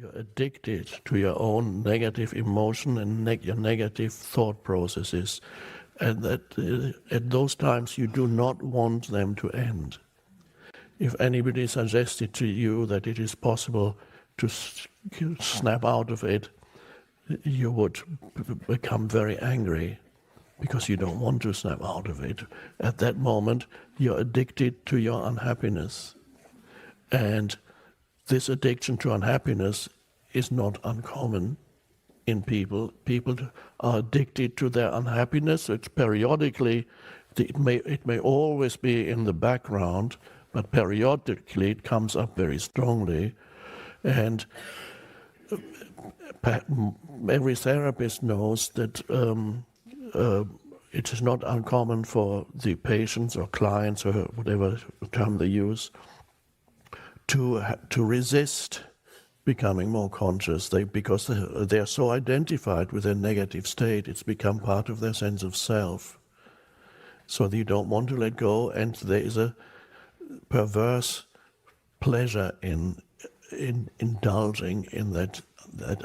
You're addicted to your own negative emotion and your negative thought processes. And that at those times you do not want them to end. If anybody suggested to you that it is possible to snap out of it, you would become very angry because you don't want to snap out of it. At that moment, you're addicted to your unhappiness. And this addiction to unhappiness is not uncommon in people. People are addicted to their unhappiness. It's periodically, it may always be in the background, but periodically it comes up very strongly. And every therapist knows that it is not uncommon for the patients or clients or whatever term they use to resist becoming more conscious, because they are so identified with their negative state. It's become part of their sense of self. So you don't want to let go, and there is a perverse pleasure in indulging in that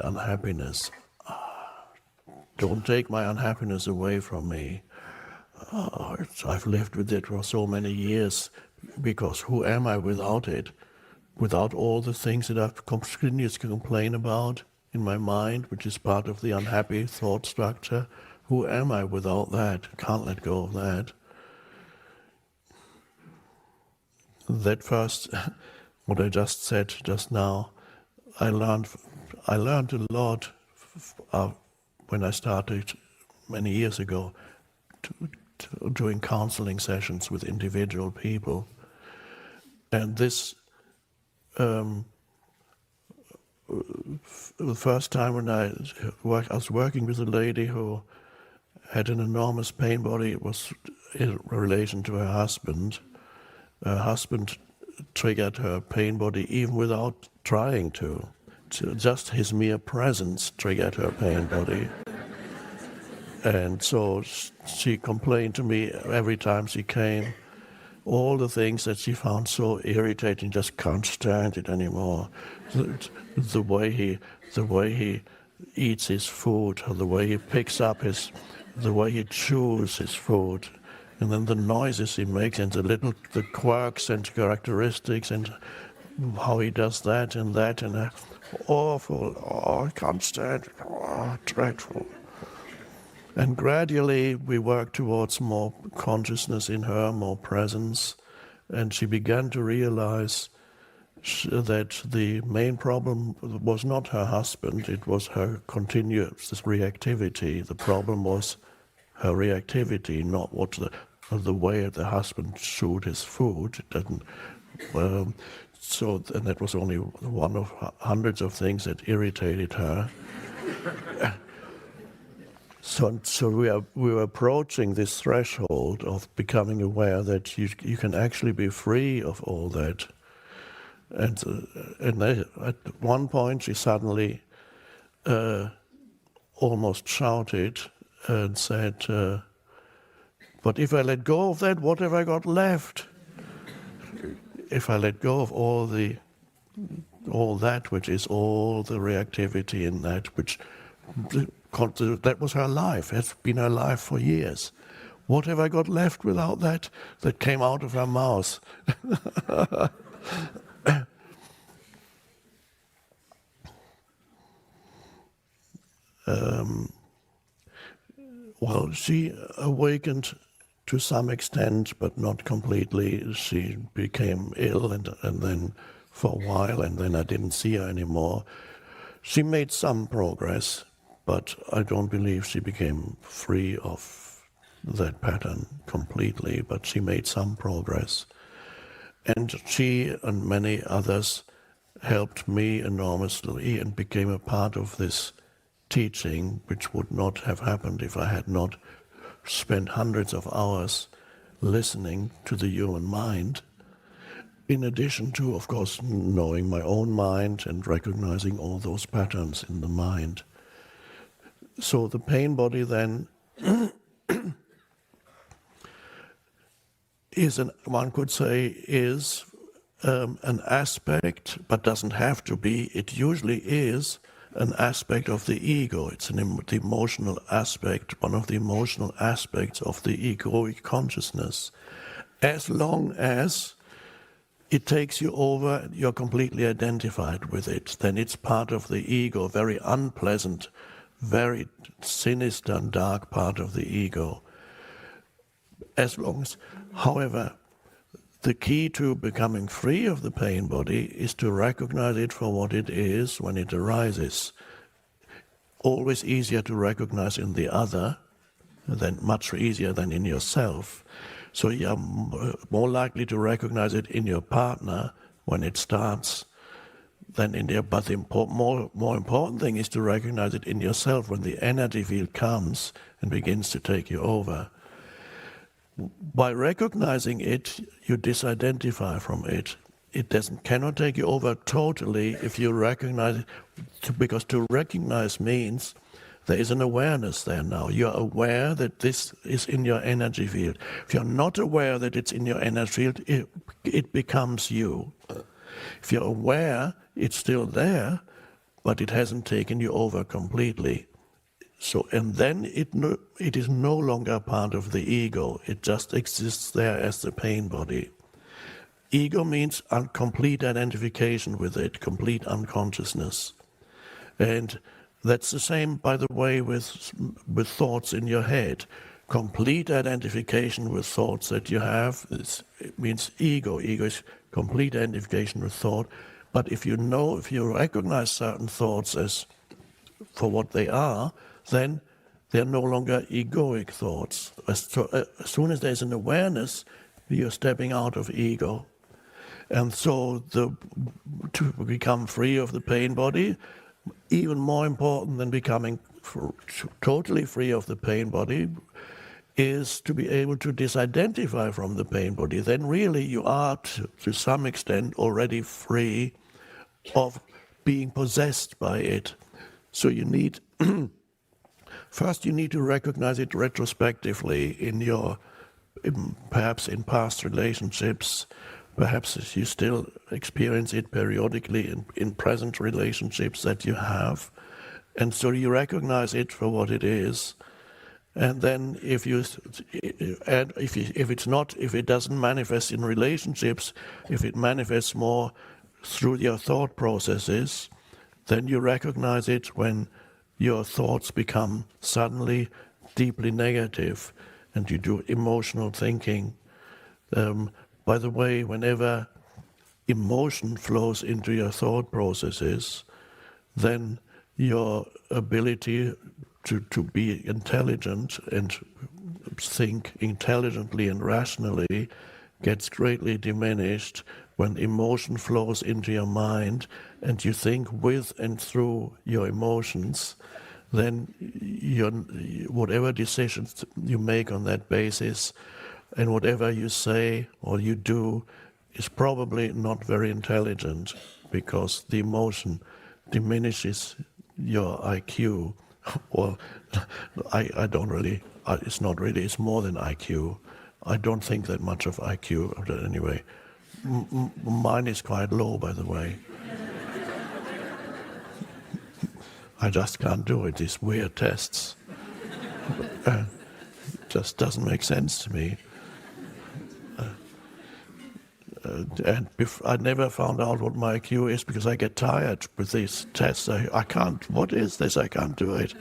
unhappiness. Don't take my unhappiness away from me. I've lived with it for so many years, because who am I without it? Without all the things that I've continued to complain about in my mind, which is part of the unhappy thought structure. Who am I without that? Can't let go of that. That first, what I just said just now, I learned a lot when I started many years ago doing counseling sessions with individual people. And this, the first time when I was working with a lady who had an enormous pain body. It was in relation to her husband. Her husband triggered her pain body even without trying to. Just his mere presence triggered her pain body. And so she complained to me every time she came, all the things that she found so irritating, just can't stand it anymore. The way he eats his food, or the way he picks up the way he chews his food, and then the noises he makes, and the quirks and characteristics, and how he does that, and awful, I can't stand it, dreadful. And gradually we worked towards more consciousness in her, more presence, and she began to realize that the main problem was not her husband, it was her continuous reactivity. The problem was her reactivity, not what the way the husband chewed his food. It didn't. And that was only one of hundreds of things that irritated her. So we were approaching this threshold of becoming aware that you can actually be free of all that. And at one point she suddenly almost shouted and said, but if I let go of that, what have I got left? If I let go of all that, which is all the reactivity in that, that was her life, has been her life for years. What have I got left without that came out of her mouth? Well, she awakened to some extent, but not completely. She became ill, and then for a while, and then I didn't see her anymore. She made some progress, but I don't believe she became free of that pattern completely, but she made some progress. And she and many others helped me enormously and became a part of this teaching, which would not have happened if I had not spent hundreds of hours listening to the human mind, in addition to, of course, knowing my own mind and recognizing all those patterns in the mind. So the pain body then one could say, is an aspect, but doesn't have to be, it usually is an aspect of the ego. It's the emotional aspect, one of the emotional aspects of the egoic consciousness. As long as it takes you over, you're completely identified with it, then it's part of the ego, very unpleasant, very sinister and dark part of the ego. As long as, however, the key to becoming free of the pain body is to recognize it for what it is when it arises. Always easier to recognize in the other, much easier than in yourself. So you're more likely to recognize it in your partner when it starts than in there. But the more important thing is to recognize it in yourself when the energy field comes and begins to take you over. By recognizing it, you disidentify from it. It cannot take you over totally if you recognize it, because to recognize means there is an awareness there now. You're aware that this is in your energy field. If you're not aware that it's in your energy field, it becomes you. If you're aware, it's still there, but it hasn't taken you over completely. So, and then it is no longer part of the ego. It just exists there as the pain body. Ego means complete identification with it, complete unconsciousness. And that's the same, by the way, with thoughts in your head. Complete identification with thoughts that you have, it means ego. Ego is complete identification with thought. But if you recognize certain thoughts as for what they are, then they're no longer egoic thoughts. As soon as there's an awareness, you're stepping out of ego. And so to become free of the pain body, even more important than becoming totally free of the pain body, is to be able to disidentify from the pain body. Then really you are, to some extent, already free of being possessed by it. So you need... First, you need to recognize it retrospectively perhaps in past relationships. Perhaps you still experience it periodically in present relationships that you have. And so you recognize it for what it is. And then if it doesn't manifest in relationships, if it manifests more through your thought processes, then you recognize it when your thoughts become suddenly deeply negative and you do emotional thinking. By the way, whenever emotion flows into your thought processes, then your ability to be intelligent and think intelligently and rationally gets greatly diminished. When emotion flows into your mind and you think with and through your emotions, then whatever decisions you make on that basis and whatever you say or you do is probably not very intelligent, because the emotion diminishes your IQ. Well, I don't really, it's not really, it's more than IQ. I don't think that much of IQ, but anyway. Mine is quite low, by the way. I just can't do it, these weird tests. Just doesn't make sense to me. And I never found out what my IQ is because I get tired with these tests. I can't, what is this? I can't do it.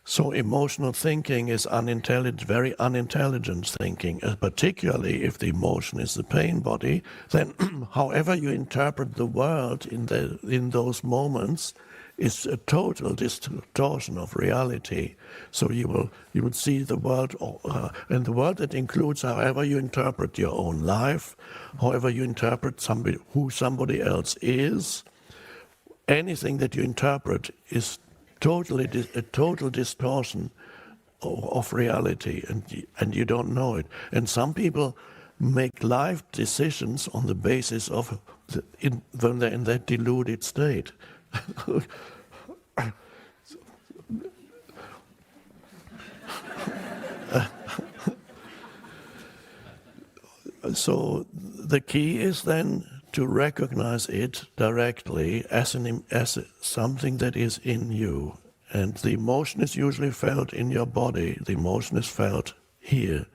So emotional thinking is unintelligent, very unintelligent thinking, particularly if the emotion is the pain body. Then however you interpret the world in those moments is a total distortion of reality. So you would see the world, and the world that includes however you interpret your own life, however you interpret who somebody else is. Anything that you interpret is a total distortion of reality, and you don't know it. And some people make life decisions on the basis of when they're in that deluded state. So the key is then to recognize it directly as something that is in you. And the emotion is usually felt in your body. The emotion is felt here.